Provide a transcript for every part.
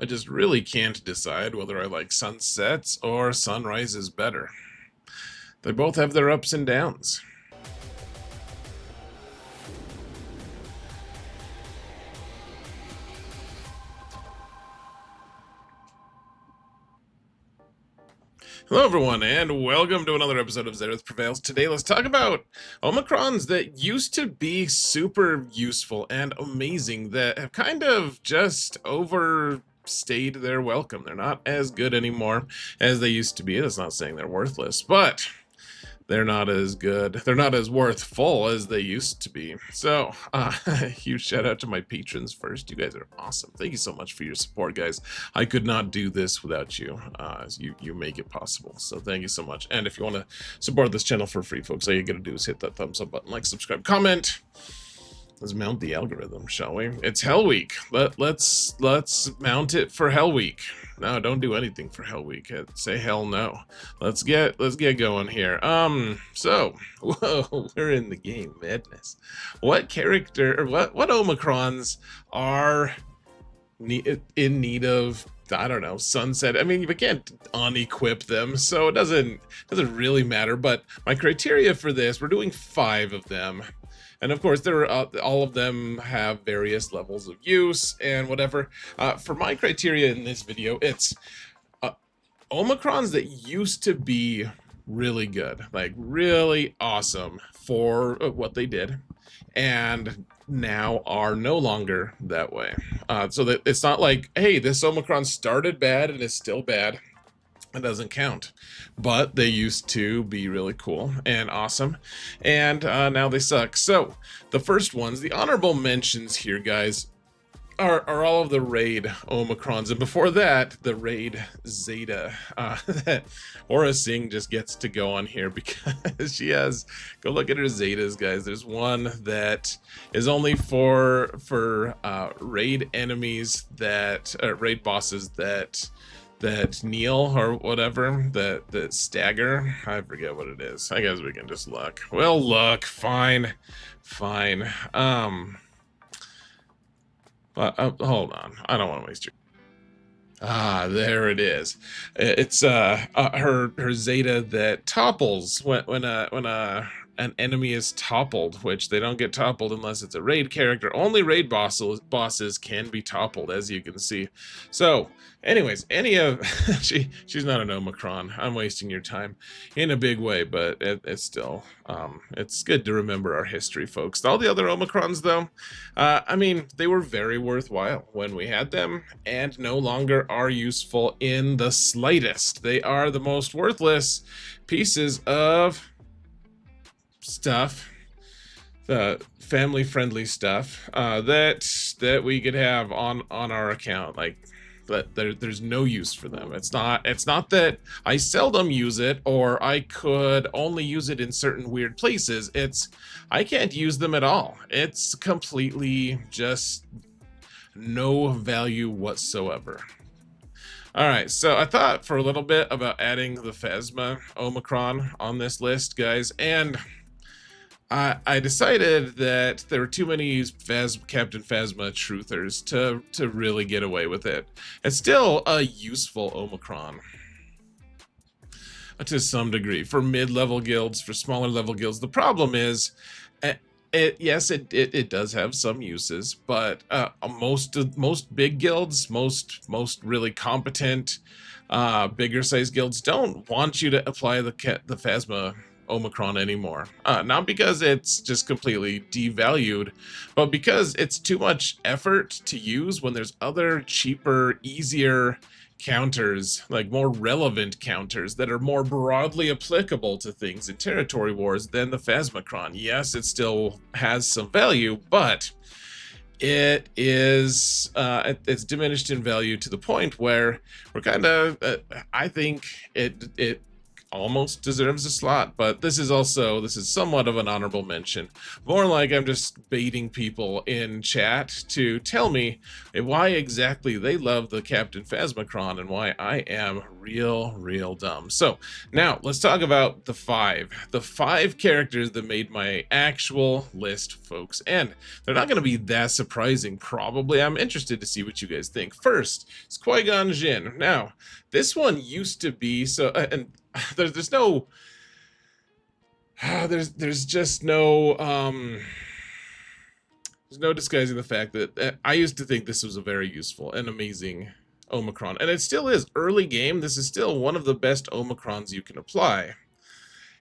I just really can't decide whether I like sunsets or sunrises better. They both have their ups and downs. Hello everyone, and welcome to another episode of Zereth Prevails. Today let's talk about Omicrons that used to be super useful and amazing that have kind of just overstayed their welcome. They're not as good anymore as they used to be. That's not saying they're worthless, but they're not as good. They're not as worthful as they used to be. So, huge shout out to my patrons first. You guys are awesome. Thank you so much for your support, guys. I could not do this without you. You make it possible. So thank you so much. And if you want to support this channel for free, folks, all you gotta do is hit that thumbs up button, like, subscribe, comment. Let's mount the algorithm, shall we? It's Hell Week. Let's mount it for Hell Week. No, don't do anything for Hell Week. Say hell no. Let's get going here. So, whoa, we're in the game. Madness. What character or what Omicrons are in need of, I don't know, sunset? I mean, you can't unequip them, so it doesn't really matter. But my criteria for this, we're doing 5 of them. And of course, all of them have various levels of use and whatever. For my criteria in this video, it's Omicrons that used to be really good, like really awesome for what they did, and now are no longer that way. So that it's not like, hey, this Omicron started bad and is still bad. It doesn't count, but they used to be really cool and awesome, and now they suck. So the first ones, the honorable mentions here, guys, are all of the raid Omicrons, and before that, the raid Zeta. That Aura Singh just gets to go on here because she has. Go look at her Zetas, guys. There's one that is only for raid enemies that raid bosses that kneel or whatever, that stagger. I forget what it is. I guess we can just look. Well, look, fine. Hold on. I don't want to waste your. There it is. It's her Zeta that topples when an enemy is toppled, which they don't get toppled unless it's a raid character. Only raid bosses can be toppled, as you can see. So, anyways, she's not an Omicron. I'm wasting your time in a big way, but it's still, it's good to remember our history, folks. All the other Omicrons, though, I mean, they were very worthwhile when we had them, and no longer are useful in the slightest. They are the most worthless pieces of stuff, the family-friendly stuff that we could have on our account. Like, but there's no use for them. It's not that I seldom use it or I could only use it in certain weird places. It's I can't use them at all. It's completely just no value whatsoever. All right, so I thought for a little bit about adding the Phasma Omicron on this list, guys, and I decided that there were too many Captain Phasma truthers to really get away with it. It's still a useful Omicron to some degree for mid-level guilds, for smaller level guilds. The problem is, it does have some uses, but most big guilds, most really competent, bigger size guilds don't want you to apply the Phasma Omicron anymore. Not because it's just completely devalued, but because it's too much effort to use when there's other cheaper, easier counters, like more relevant counters that are more broadly applicable to things in territory wars than the Phasmacron. Yes, it still has some value, but it is it's diminished in value to the point where we're kind of I think it almost deserves a slot, but this is somewhat of an honorable mention. More like I'm just baiting people in chat to tell me why exactly they love the Captain Phasmacron and why I am real dumb. So now let's talk about the five characters that made my actual list, folks, and they're not going to be that surprising, probably. I'm interested to see what you guys think. First, it's Qui-Gon Jinn. Now, this one used to be so, and there's no, there's just no, there's no disguising the fact that I used to think this was a very useful and amazing Omicron, and it still is. Early game, this is still one of the best Omicrons you can apply.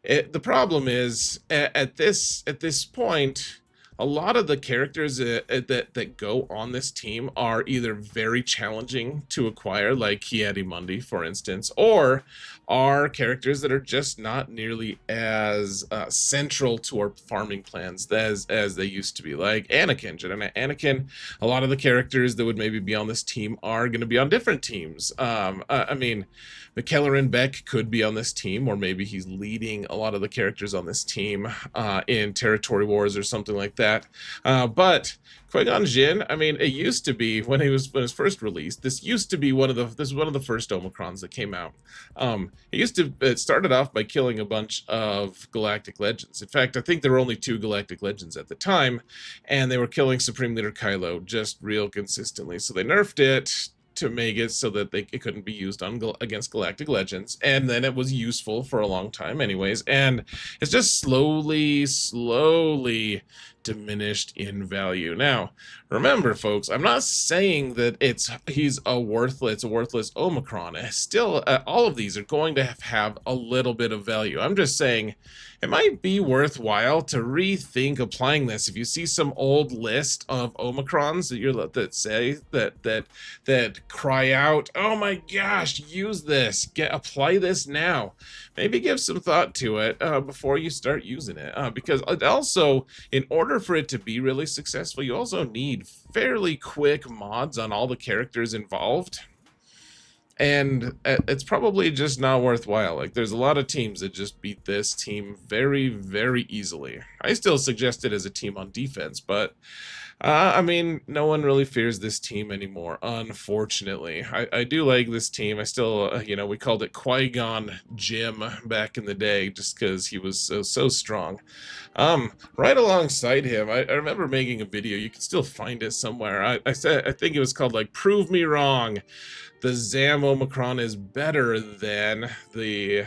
The problem is at this point, a lot of the characters that go on this team are either very challenging to acquire, like Ki-Adi-Mundi, for instance, or are characters that are just not nearly as central to our farming plans as they used to be, like Anakin. Anakin, a lot of the characters that would maybe be on this team are going to be on different teams. I mean, McKellar Beck could be on this team, or maybe he's leading a lot of the characters on this team in Territory Wars or something like that. But Qui-Gon Jinn, I mean, it used to be when it was first released. This used to be one of the first Omicrons that came out. It started off by killing a bunch of Galactic Legends. In fact, I think there were only 2 Galactic Legends at the time, and they were killing Supreme Leader Kylo just real consistently. So they nerfed it to make it so that it couldn't be used against Galactic Legends, and then it was useful for a long time anyways, and it's just slowly diminished in value. Now, remember, folks, I'm not saying that he's a worthless Omicron. Still, all of these are going to have a little bit of value. I'm just saying it might be worthwhile to rethink applying this. If you see some old list of Omicrons that say that cry out, "Oh my gosh, use this! Apply this now." Maybe give some thought to it before you start using it, because also, in order for it to be really successful, you also need fairly quick mods on all the characters involved. And it's probably just not worthwhile. Like, there's a lot of teams that just beat this team very easily. I still suggest it as a team on defense, but I mean, no one really fears this team anymore, unfortunately. I do like this team. I still, we called it Qui-Gon Jinn back in the day just because he was so strong. Right alongside him, I remember making a video. You can still find it somewhere. I think it was called, like, Prove Me Wrong. The Zam Omicron is better than the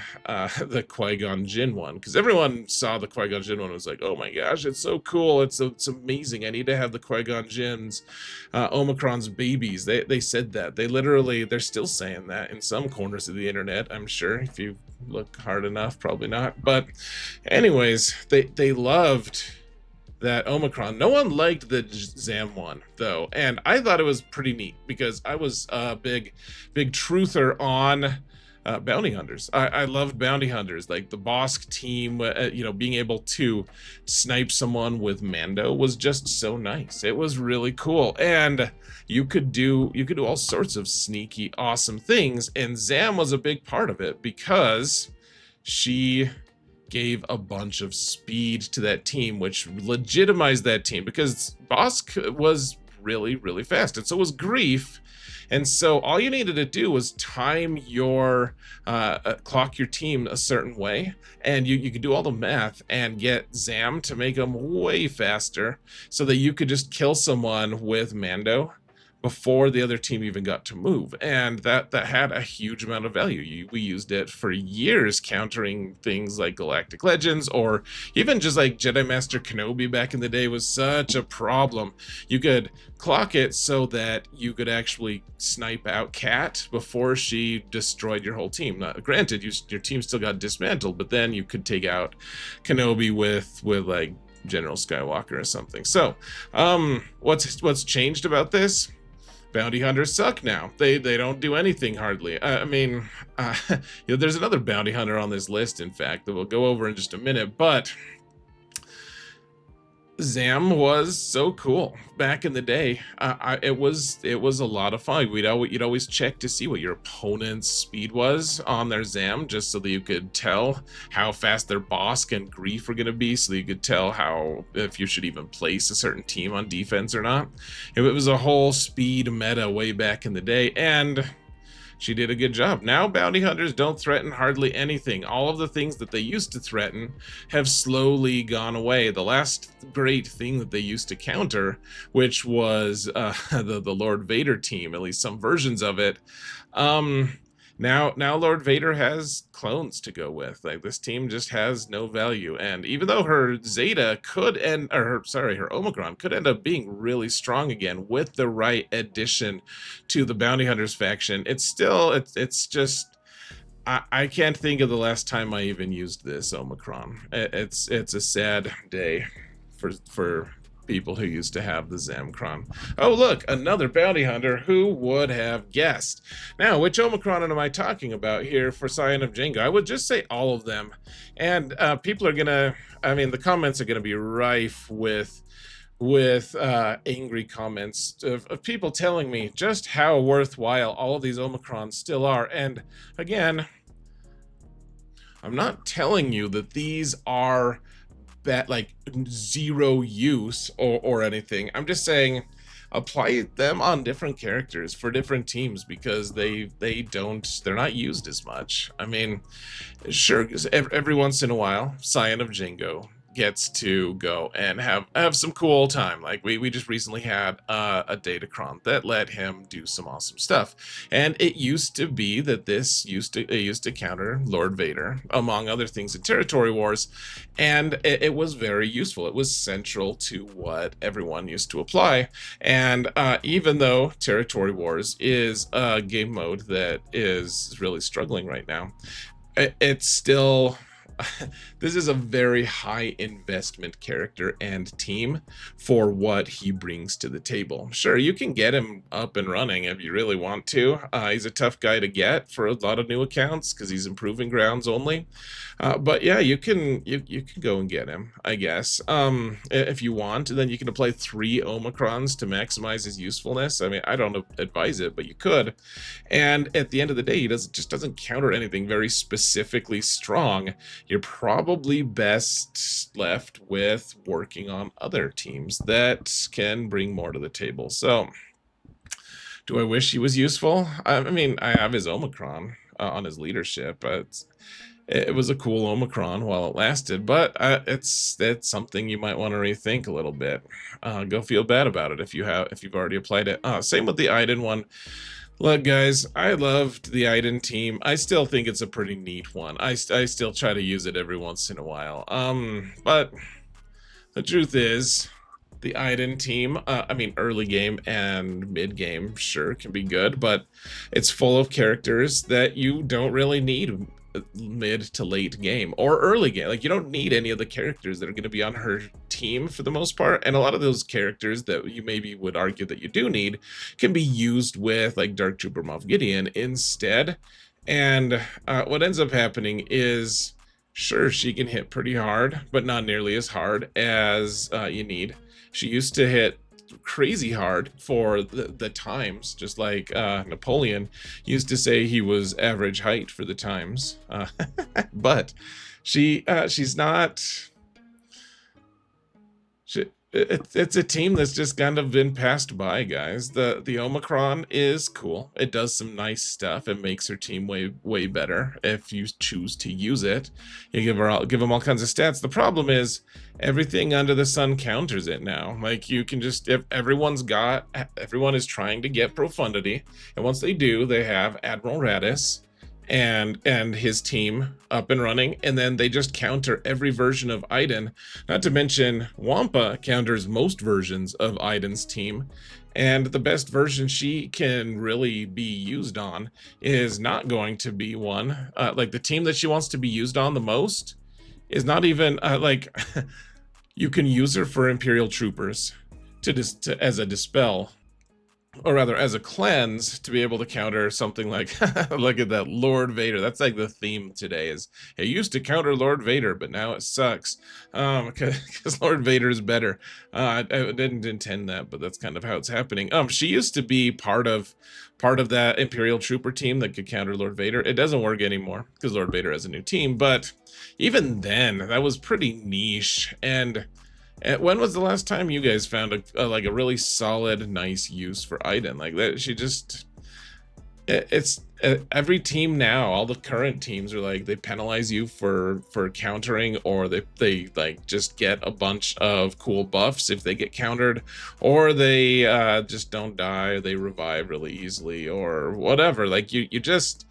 Qui-Gon Jinn one, because everyone saw the Qui-Gon Jinn one and was like, "Oh my gosh, it's so cool! It's amazing! I need to have the Qui-Gon Jinn's Omicron's babies." They said that. They're still saying that in some corners of the internet. I'm sure if you look hard enough, probably not. But anyways, they loved that Omicron. No one liked the Zam one, though, and I thought it was pretty neat because I was a big truther on bounty hunters. I loved bounty hunters. Like the Bosk team, being able to snipe someone with Mando was just so nice. It was really cool, and you could do all sorts of sneaky, awesome things, and Zam was a big part of it because she gave a bunch of speed to that team, which legitimized that team, because Bosk was really fast, and so was Grief. And so all you needed to do was time your clock your team a certain way, and you could do all the math and get Zam to make them way faster so that you could just kill someone with Mando before the other team even got to move. And that had a huge amount of value. We used it for years countering things like Galactic Legends, or even just like Jedi Master Kenobi back in the day was such a problem. You could clock it so that you could actually snipe out Kat before she destroyed your whole team. Now, granted, your team still got dismantled, but then you could take out Kenobi with like General Skywalker or something. So what's changed about this? Bounty hunters suck now. They don't do anything hardly. There's another bounty hunter on this list, in fact, that we'll go over in just a minute, but Zam was so cool back in the day. It was a lot of fun. You'd always check to see what your opponent's speed was on their Zam, just so that you could tell how fast their Bosk and Grief were gonna be, so that you could tell how if you should even place a certain team on defense or not. It was a whole speed meta way back in the day, and she did a good job. Now bounty hunters don't threaten hardly anything. All of the things that they used to threaten have slowly gone away. The last great thing that they used to counter, which was the Lord Vader team, at least some versions of it, now Lord Vader has clones to go with. Like, this team just has no value. And even though her Zeta could end, or her Omicron could end up being really strong again with the right addition to the Bounty Hunters faction, it's just, I can't think of the last time I even used this Omicron. It's a sad day for people who used to have the Zamcron. Oh, look, another bounty hunter. Who would have guessed? Now, which Omicron am I talking about here for Scion of Jango? I would just say all of them. And people are gonna, the comments are gonna be rife with angry comments of people telling me just how worthwhile all of these Omicrons still are. And again, I'm not telling you that these are like zero use or anything. I'm just saying apply them on different characters for different teams, because they're not used as much. I mean, sure, every once in a while Scion of Jango gets to go and have some cool time. Like we just recently had a Datacron that let him do some awesome stuff, and it used to be that it used to counter Lord Vader among other things in Territory Wars, and it was very useful. It was central to what everyone used to apply. And even though Territory Wars is a game mode that is really struggling right now, it's still this is a very high investment character and team for what he brings to the table. Sure, you can get him up and running if you really want to. He's a tough guy to get for a lot of new accounts because he's improving grounds only. But yeah, you can go and get him, I guess, if you want. And then you can apply 3 Omicrons to maximize his usefulness. I mean, I don't advise it, but you could. And at the end of the day, he just doesn't counter anything very specifically strong. You're probably best left with working on other teams that can bring more to the table. So, do I wish he was useful? I mean, I have his Omicron on his leadership, but it was a cool Omicron while it lasted. But it's something you might want to rethink a little bit. Go feel bad about it if you've already applied it. Same with the Iden one. Look, guys, I loved the Iden team. I still think it's a pretty neat one. I still try to use it every once in a while. But the truth is, the Iden team, early game and mid game, sure, can be good, but it's full of characters that you don't really need mid to late game or early game. Like, you don't need any of the characters that are going to be on her team for the most part, and a lot of those characters that you maybe would argue that you do need can be used with, like, Dark Trooper Moff Gideon instead. And what ends up happening is, sure, she can hit pretty hard, but not nearly as hard as you need. She used to hit crazy hard for the times, just like Napoleon used to say he was average height for the times. But she's not. It's a team that's just kind of been passed by, guys. The Omicron is cool. It does some nice stuff. It makes her team way better if you choose to use it. You give them all kinds of stats. The problem is everything under the sun counters it now. Like, you can just, if everyone is trying to get profundity, and once they do, they have Admiral Radis and his team up and running, and then they just counter every version of Iden. Not to mention, Wampa counters most versions of Iden's team, and the best version she can really be used on is not going to be one. Like, the team that she wants to be used on the most is not even, you can use her for Imperial Troopers as a dispel. or rather as a cleanse, to be able to counter something like look at that, Lord Vader. That's like the theme today, is it used to counter Lord Vader, but now it sucks, because Lord Vader is better. I didn't intend that, but that's kind of how it's happening. She used to be part of that Imperial Trooper team that could counter Lord Vader. It doesn't work anymore because Lord Vader has a new team, but even then that was pretty niche. And when was the last time you guys found a like a really solid, nice use for Iden like that? She just, it's every team now, all the current teams are like, they penalize you for countering, or they like just get a bunch of cool buffs if they get countered, or they just don't die, or they revive really easily, or whatever. Like you just,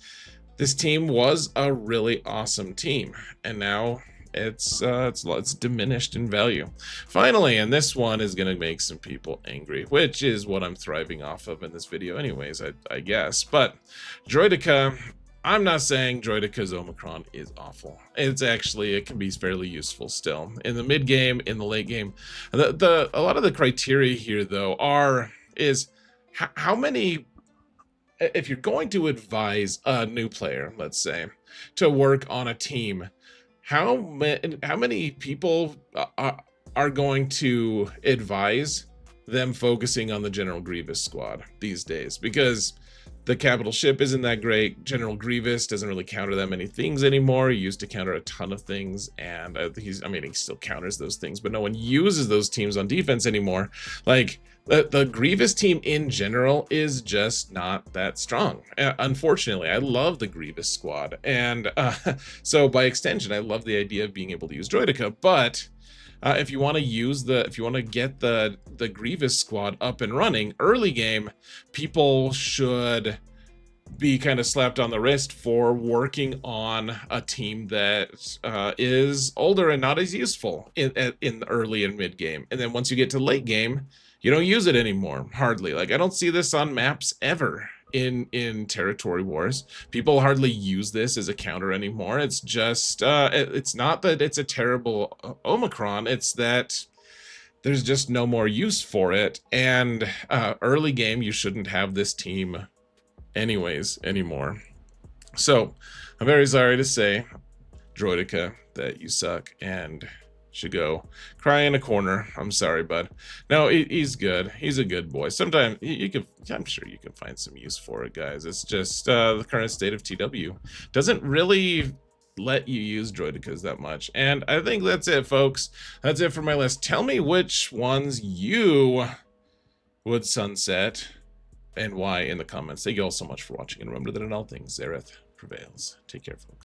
this team was a really awesome team, and now it's diminished in value finally. And this one is gonna make some people angry, which is what I'm thriving off of in this video anyways, I guess. But Droidika, I'm not saying Droidika's Omicron is awful. It's actually, it can be fairly useful still in the mid game, in the late game. A lot of the criteria here though is how many, if you're going to advise a new player, let's say, to work on a team, how many people are going to advise them focusing on the General Grievous squad these days? Because the capital ship isn't that great. General Grievous doesn't really counter that many things anymore. He used to counter a ton of things, and he still counters those things, but no one uses those teams on defense anymore. Like, the Grievous team in general is just not that strong. Unfortunately, I love the Grievous squad, and so by extension, I love the idea of being able to use Droidika. But if you want to get the Grievous squad up and running early game, people should be kind of slapped on the wrist for working on a team that is older and not as useful in early and mid game. And then once you get to late game, you don't use it anymore, hardly. Like, I don't see this on maps ever in territory wars. People hardly use this as a counter anymore. It's just it's not that it's a terrible Omicron, it's that there's just no more use for it. And early game, you shouldn't have this team anyways anymore. So I'm very sorry to say, Droidika, that you suck and should go cry in a corner. I'm sorry, bud. No, he's good. He's a good boy. Sometimes I'm sure you can find some use for it, guys. It's just the current state of TW doesn't really let you use Droidikas that much. And I think that's it, folks. That's it for my list. Tell me which ones you would sunset and why in the comments. Thank you all so much for watching, and remember that in all things, Zareth prevails. Take care, folks.